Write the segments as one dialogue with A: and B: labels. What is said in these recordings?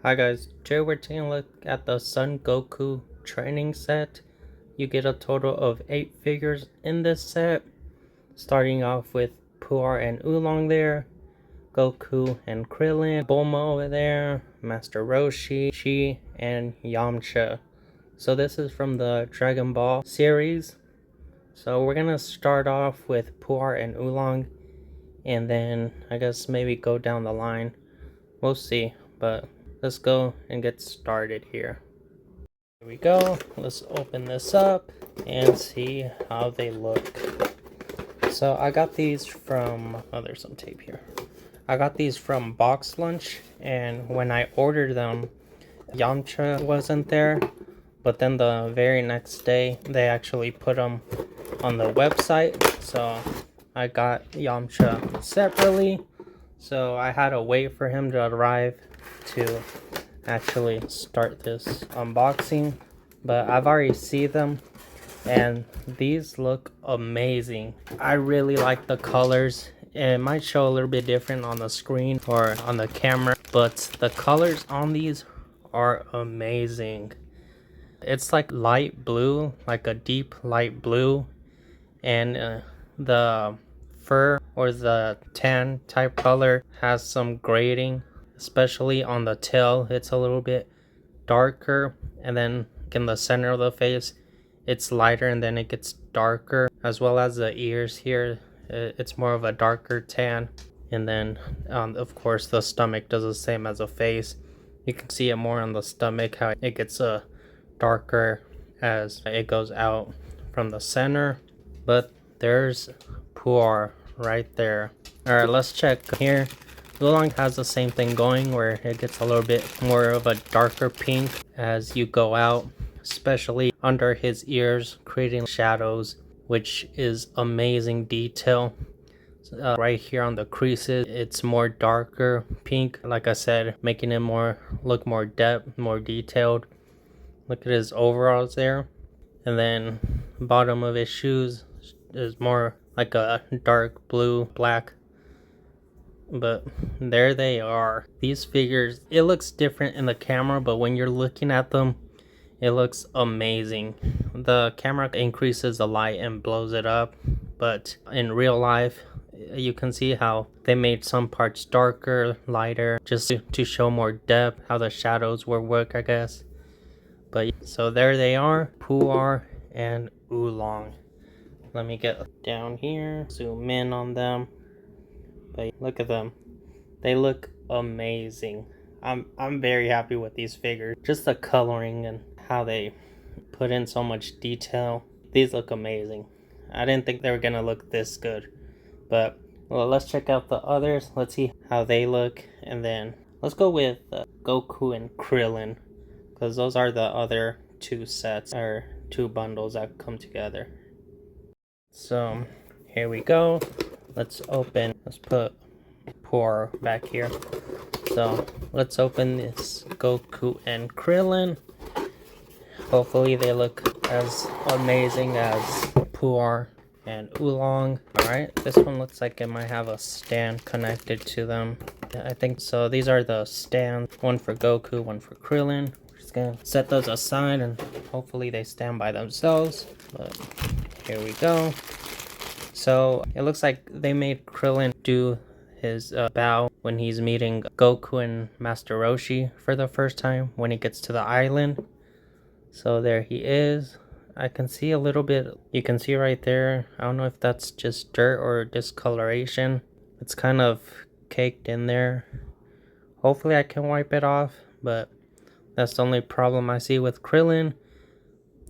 A: Hi guys, today we're taking a look at the Son Goku training set. You get a total of 8 figures in this set, starting off with Puar and Oolong there, Goku and Krillin, Bulma over there, Master Roshi, Chi, and Yamcha. So this is from the Dragon Ball series. So we're gonna start off with Puar and Oolong, and then I guess maybe go down the line. We'll see, but let's go and get started here. Here we go. Let's open this up and see how they look. So I got these from, oh, there's some tape here. I got these from Box Lunch, and when I ordered them, Yamcha wasn't there, but then the very next day they actually put them on the website, so I got Yamcha separately. So I had to wait for him to arrive to actually start this unboxing, but I've already seen them and these look amazing. I really like the colors. It might show a little bit different on the screen or on the camera, but the colors on these are amazing. It's like light blue, like a deep light blue, and the fur or the tan type color has some grading, especially on the tail. It's a little bit darker, and then in the center of the face it's lighter, and then it gets darker, as well as the ears here. It's more of a darker tan, and then of course the stomach does the same as the face. You can see it more on the stomach, how it gets darker as it goes out from the center. But there's Puar right there. Alright, let's check here. Oolong has the same thing going, where it gets a little bit more of a darker pink as you go out, especially under his ears, creating shadows, which is amazing detail. Right here on the creases, it's more darker pink, like I said, making it look more depth, more detailed. Look at his overalls there, and then bottom of his shoes is more like a dark blue, black. But there they are. These figures, it looks different in the camera, but when you're looking at them, it looks amazing. The camera increases the light and blows it up, but in real life, you can see how they made some parts darker, lighter, just to show more depth, how the shadows will work, I guess. But so there they are, Puar and Oolong. Let me get down here, zoom in on them. But look at them. They look amazing. I'm very happy with these figures. Just the coloring and how they put in so much detail. These look amazing. I didn't think they were gonna look this good. But well, let's check out the others. Let's see how they look, and then let's go with Goku and Krillin, because those are the other two sets, or two bundles that come together. So here we go. Let's put Puar back here. So let's open this Goku and Krillin. Hopefully they look as amazing as Puar and Oolong. Alright, this one looks like it might have a stand connected to them. I think so. These are the stands, one for Goku, one for Krillin. We're just gonna set those aside and hopefully they stand by themselves. But here we go. So it looks like they made Krillin do his bow when he's meeting Goku and Master Roshi for the first time when he gets to the island. So there he is. I can see a little bit, you can see right there, I don't know if that's just dirt or discoloration. It's kind of caked in there. Hopefully I can wipe it off, but that's the only problem I see with Krillin.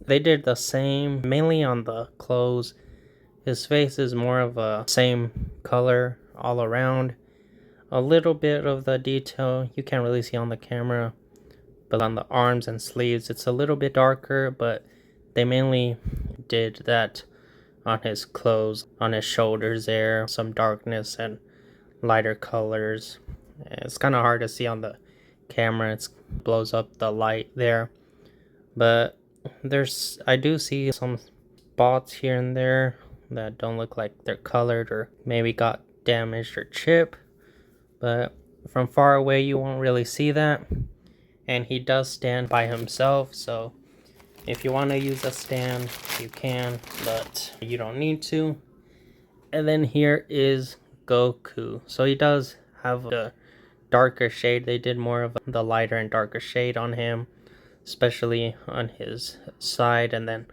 A: They did the same, mainly on the clothes. His face is more of a same color all around. A little bit of the detail you can't really see on the camera, but on the arms and sleeves it's a little bit darker, but they mainly did that on his clothes, on his shoulders there, some darkness and lighter colors. It's kind of hard to see on the camera, it blows up the light there, but I do see some spots here and there that don't look like they're colored or maybe got damaged or chipped, but from far away you won't really see that. and he does stand by himself, so if you want to use a stand, you can, but you don't need to. And then here is Goku. So he does have a darker shade. They did more of the lighter and darker shade on him, especially on his side and then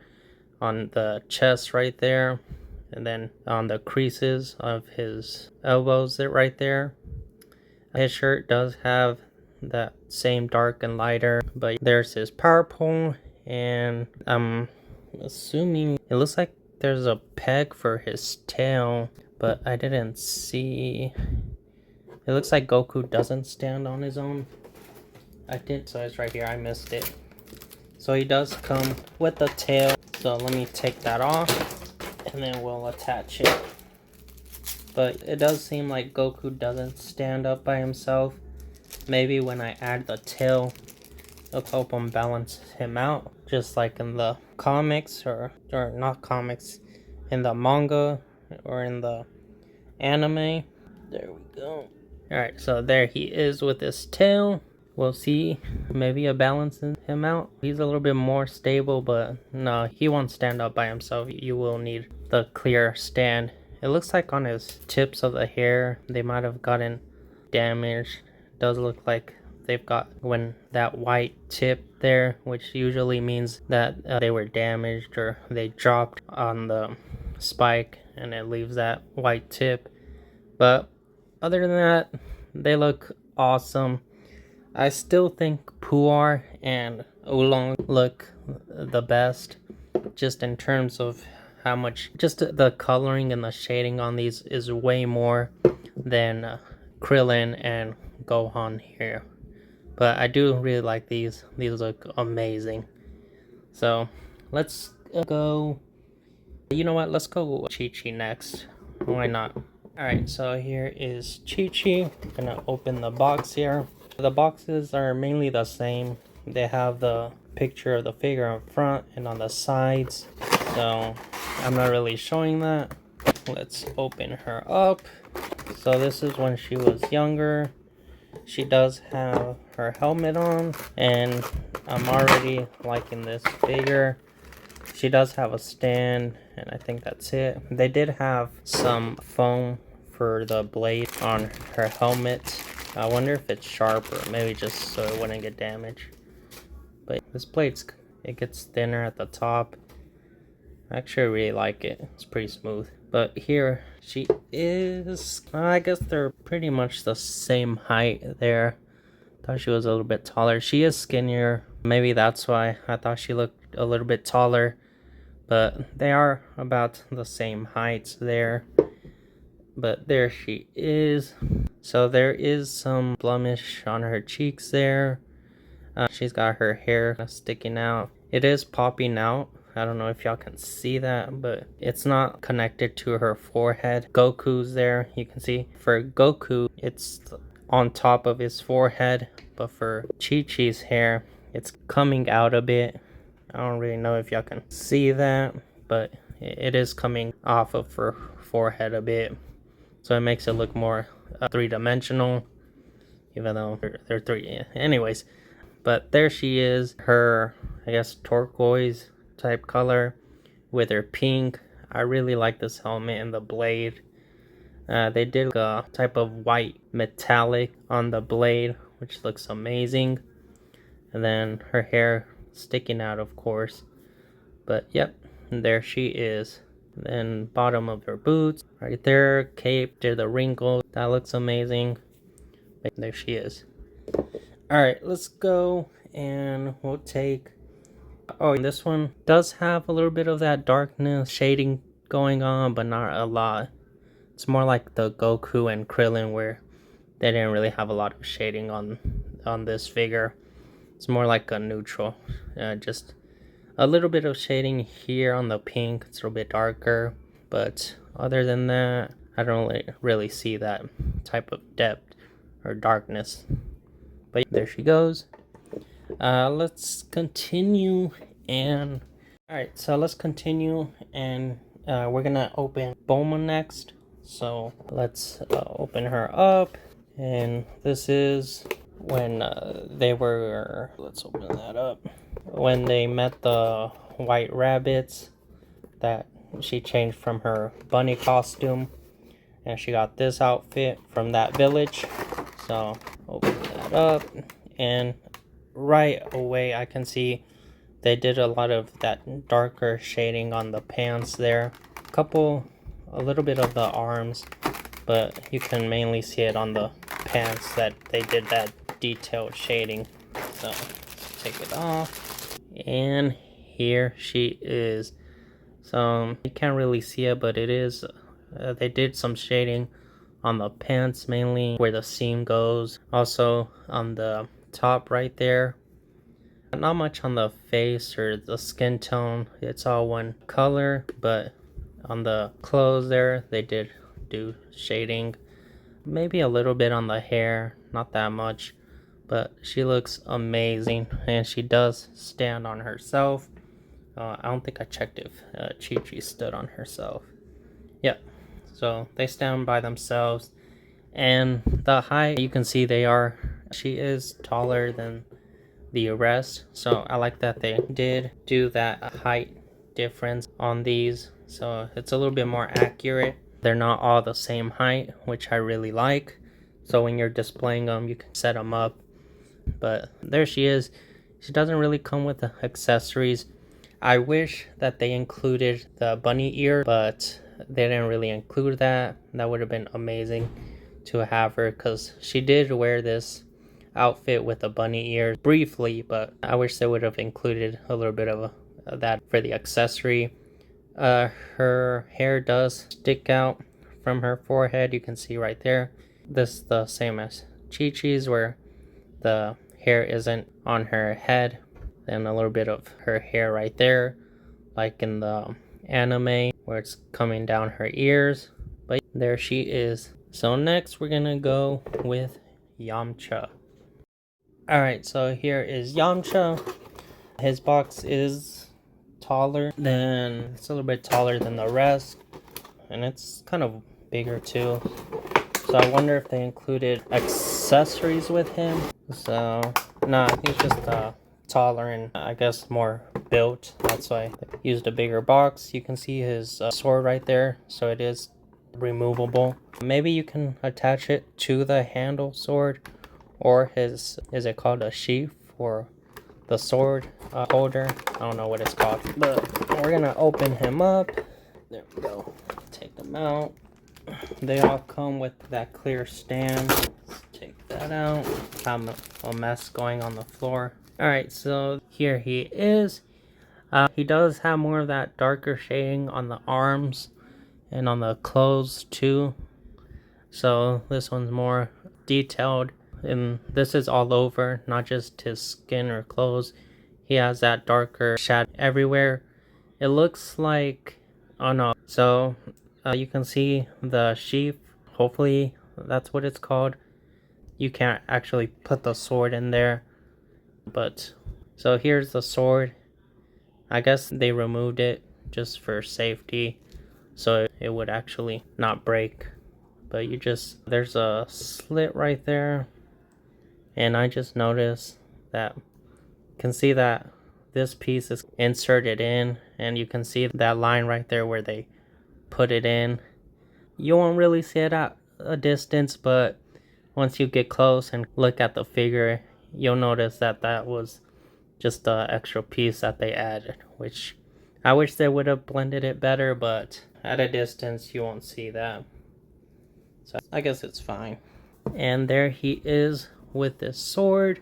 A: on the chest right there, and then on the creases of his elbows right there. His shirt does have that same dark and lighter, but there's his power pole, and I'm assuming it looks like there's a peg for his tail, but I didn't see. It looks like Goku doesn't stand on his own. I did, so it's right here. I missed it. So he does come with the tail. So let me take that off, and then we'll attach it. But it does seem like Goku doesn't stand up by himself. Maybe when I add the tail, it'll help him balance him out, just like in the comics, or not comics, in the manga or in the anime. There we go. Alright, so there he is with his tail. We'll see, maybe it balances him out. He's a little bit more stable, but no, he won't stand up by himself. You will need the clear stand. It looks like on his tips of the hair, they might have gotten damaged. It does look like they've got that white tip there, which usually means that they were damaged or they dropped on the spike and it leaves that white tip. But other than that, they look awesome. I still think Puar and Oolong look the best, just in terms of how much, just the coloring and the shading on these is way more than Krillin and Gohan here. But I do really like these. These look amazing. So let's go. You know what? Let's go with Chi-Chi next. Why not? Alright, so here is Chi-Chi. I'm gonna open the box here. The boxes are mainly the same. They have the picture of the figure up front and on the sides. So I'm not really showing that. Let's open her up. So this is when she was younger. She does have her helmet on, and I'm already liking this figure. She does have a stand, and I think that's it. They did have some foam for the blade on her helmet. I wonder if it's sharp or maybe just so it wouldn't get damaged. But this it gets thinner at the top. I actually really like it. It's pretty smooth. But here she is. I guess they're pretty much the same height there. Thought she was a little bit taller. She is skinnier. Maybe that's why I thought she looked a little bit taller. But they are about the same heights there. But there she is. So there is some blemish on her cheeks there. She's got her hair sticking out. It is popping out. I don't know if y'all can see that, but it's not connected to her forehead. Goku's there, you can see. For Goku, it's on top of his forehead, but for Chi-Chi's hair, it's coming out a bit. I don't really know if y'all can see that, but it is coming off of her forehead a bit. So it makes it look more three-dimensional, even though they're three. Anyways, but there she is, her, I guess, turquoise type color with her pink. I really like this helmet and the blade. They did a type of white metallic on the blade, which looks amazing. And then her hair sticking out, of course. But yep, there she is. Then bottom of her boots right there, cape, there the wrinkle, that looks amazing. But there she is. All right, let's go and we'll take, oh, this one does have a little bit of that darkness shading going on, but not a lot. It's more like the Goku and Krillin, where they didn't really have a lot of shading on this figure. It's more like a neutral, just a little bit of shading here on the pink. It's a little bit darker, but other than that, I don't really see that type of depth or darkness. But there she goes. Let's continue, and alright, so let's continue, and we're gonna open Bulma next. So let's open her up, and this is when they were, let's open that up, when they met the white rabbits, that she changed from her bunny costume and she got this outfit from that village. So open that up, and right away I can see they did a lot of that darker shading on the pants there, a little bit of the arms, but you can mainly see it on the pants that they did that detailed shading. So take it off, and here she is. So you can't really see it, but it is they did some shading on the pants, mainly where the seam goes, also on the top right there. Not much on the face or the skin tone, it's all one color, but on the clothes there they did do shading. Maybe a little bit on the hair, not that much, but she looks amazing, and she does stand on herself. I don't think I checked if Chi-Chi stood on herself. Yeah, so they stand by themselves, and the height, you can see she is taller than the rest, so I like that they did do that height difference on these, so it's a little bit more accurate. They're not all the same height, which I really like, so when you're displaying them you can set them up. But there she is. She doesn't really come with the accessories. I wish that they included the bunny ear, but they didn't really include that. That would have been amazing to have her, because she did wear this outfit with a bunny ear briefly, but I wish they would have included a little bit of that for the accessory. Her hair does stick out from her forehead, you can see right there. This is the same as Chi-Chi's, where the hair isn't on her head, and a little bit of her hair right there, like in the anime where it's coming down her ears. But there she is. So next we're gonna go with Yamcha. Alright, so here is Yamcha. His box is it's a little bit taller than the rest, and it's kind of bigger too. So I wonder if they included accessories with him. So no, I think it's just taller and I guess more built. That's why they used a bigger box. You can see his sword right there, so it is removable. Maybe you can attach it to the handle sword, or is it called a sheath for the sword holder? I don't know what it's called, but we're gonna open him up. There we go. Take them out. They all come with that clear stand. Let's take that out. Have a mess going on the floor. Alright, so here he is. He does have more of that darker shading on the arms and on the clothes too. So this one's more detailed, and this is all over, not just his skin or clothes. He has that darker shadow everywhere. It looks like, oh no, so you can see the sheath. Hopefully that's what it's called. You can't actually put the sword in there, but so here's the sword. I guess they removed it just for safety, so it would actually not break. But there's a slit right there, and I just noticed that, you can see that this piece is inserted in, and you can see that line right there where they put it in. You won't really see it at a distance, but once you get close and look at the figure, you'll notice that that was just the extra piece that they added, which I wish they would have blended it better, but at a distance you won't see that, so I guess it's fine. And there he is with this sword.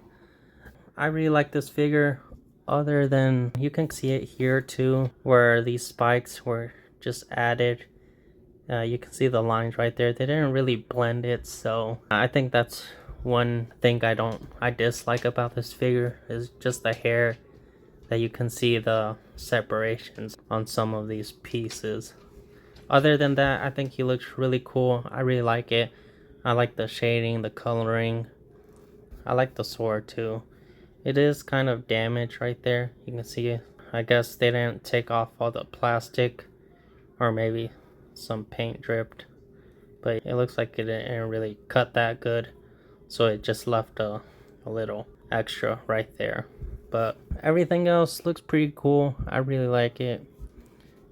A: I really like this figure, other than you can see it here too, where these spikes were just added. You can see the lines right there. They didn't really blend it, so I think that's one thing I dislike about this figure, is just the hair, that you can see the separations on some of these pieces. Other than that, I think he looks really cool. I really like it. I like the shading, the coloring. I like the sword too. It is kind of damaged right there. You can see it. I guess they didn't take off all the plastic, or maybe some paint dripped, but it looks like it didn't really cut that good, so it just left a a little extra right there. But everything else looks pretty cool. I really like it.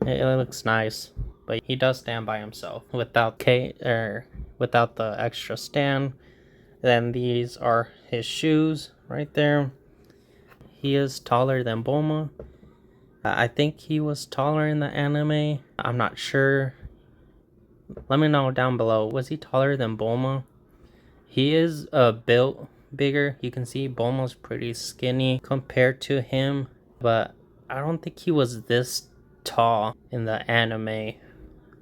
A: It looks nice. But he does stand by himself without without the extra stand. Then these are his shoes right there. He is taller than Bulma. I think he was taller in the anime. I'm not sure. Let me know down below. Was he taller than Bulma? He is built bigger. You can see Bulma's pretty skinny compared to him. But I don't think he was this tall in the anime.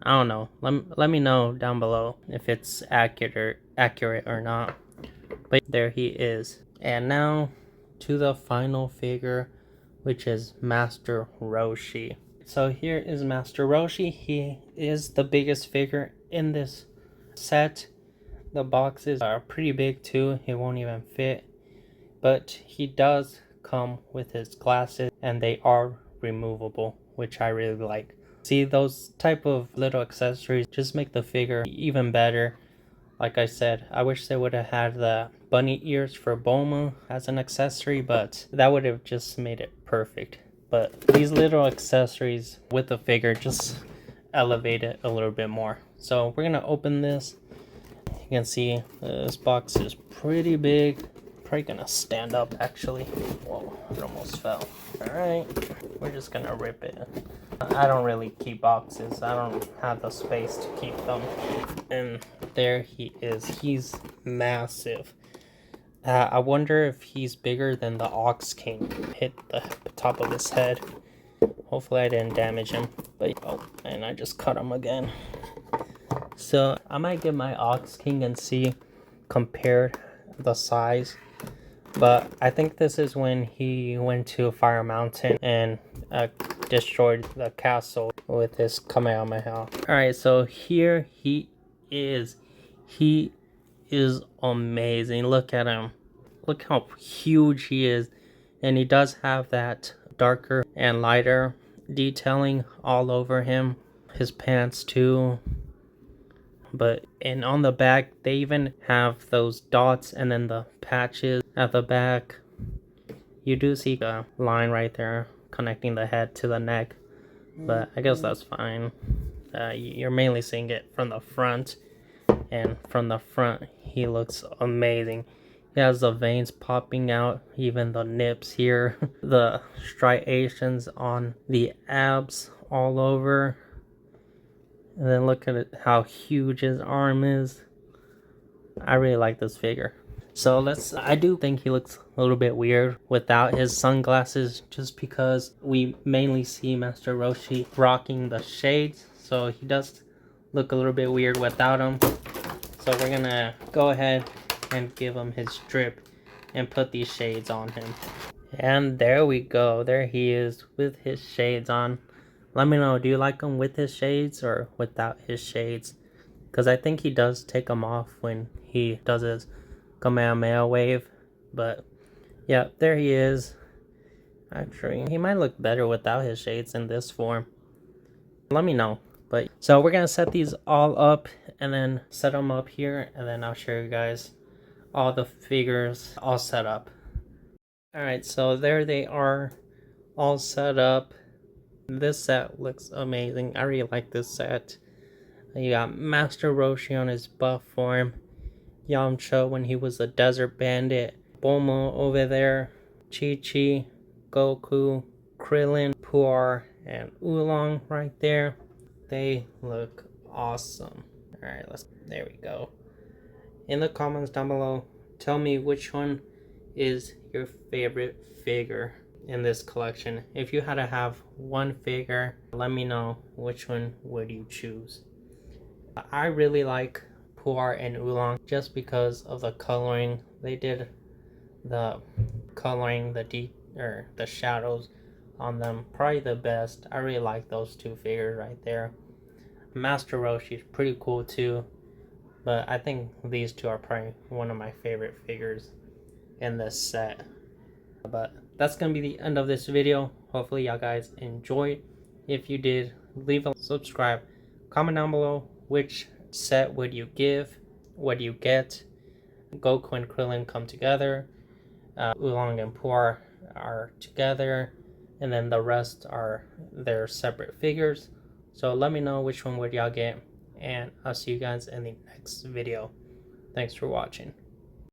A: I don't know. Let me know down below if it's accurate or not. But there he is. And now to the final figure, which is Master Roshi. So here is Master Roshi. He is the biggest figure in this set. The boxes are pretty big too. It won't even fit. But he does come with his glasses and they are removable, which I really like. See, those type of little accessories just make the figure even better. Like I said, I wish they would have had the bunny ears for Bulma as an accessory, but that would have just made it perfect. But these little accessories with the figure just elevate it a little bit more. So we're gonna open this. You can see this box is pretty big. Probably gonna stand up actually. Whoa, it almost fell. Alright, we're just gonna rip it. I don't really keep boxes. I don't have the space to keep them. And there he is. He's massive. I wonder if he's bigger than the Ox King. Hit the top of his head. Hopefully I didn't damage him. But oh, and I just cut him again. So I might get my Ox King and see compare the size. But I think this is when he went to Fire Mountain and destroyed the castle with his Kamehameha. Alright, so here he is. He is amazing. Look at him. Look how huge he is. And he does have that darker and lighter detailing all over him. His pants too. But and on the back they even have those dots and then the patches at the back. You do see a line right there connecting the head to the neck, but I guess that's fine. You're mainly seeing it from the front, and from the front he looks amazing. He has the veins popping out, even the nips here, the striations on the abs all over. And then look at it, how huge his arm is. I really like this figure. So I do think he looks a little bit weird without his sunglasses, just because we mainly see Master Roshi rocking the shades. So he does look a little bit weird without them. So we're gonna go ahead and give him his strip and put these shades on him. And there we go. There he is with his shades on. Let me know, do you like him with his shades or without his shades? Because I think he does take them off when he does his Kamehameha wave. But yeah, there he is. Actually, he might look better without his shades in this form. Let me know. But so we're gonna set these all up and then set them up here, and then I'll show you guys all the figures all set up. Alright, so there they are, all set up. This set looks amazing. I really like this set. You got Master Roshi on his buff form, Yamcha when he was a desert bandit, Bulma over there, Chi-Chi, Goku, Krillin, Puar, and Oolong right there. They look awesome. Alright, there we go. In the comments down below, tell me which one is your favorite figure in this collection. If you had to have one figure, let me know which one would you choose. I really like Puar and Oolong just because of the coloring. They did the coloring, the shadows on them probably the best. I really like those two figures right there. Master Roshi is pretty cool too, but I think these two are probably one of my favorite figures in this set. But that's gonna be the end of this video. Hopefully y'all guys enjoyed. If you did, leave a subscribe, comment down below which set would you give, what do you get. Goku and Krillin come together, Oolong and Puar are together, and then the rest are their separate figures. So let me know which one would y'all get, and I'll see you guys in the next video. Thanks for watching.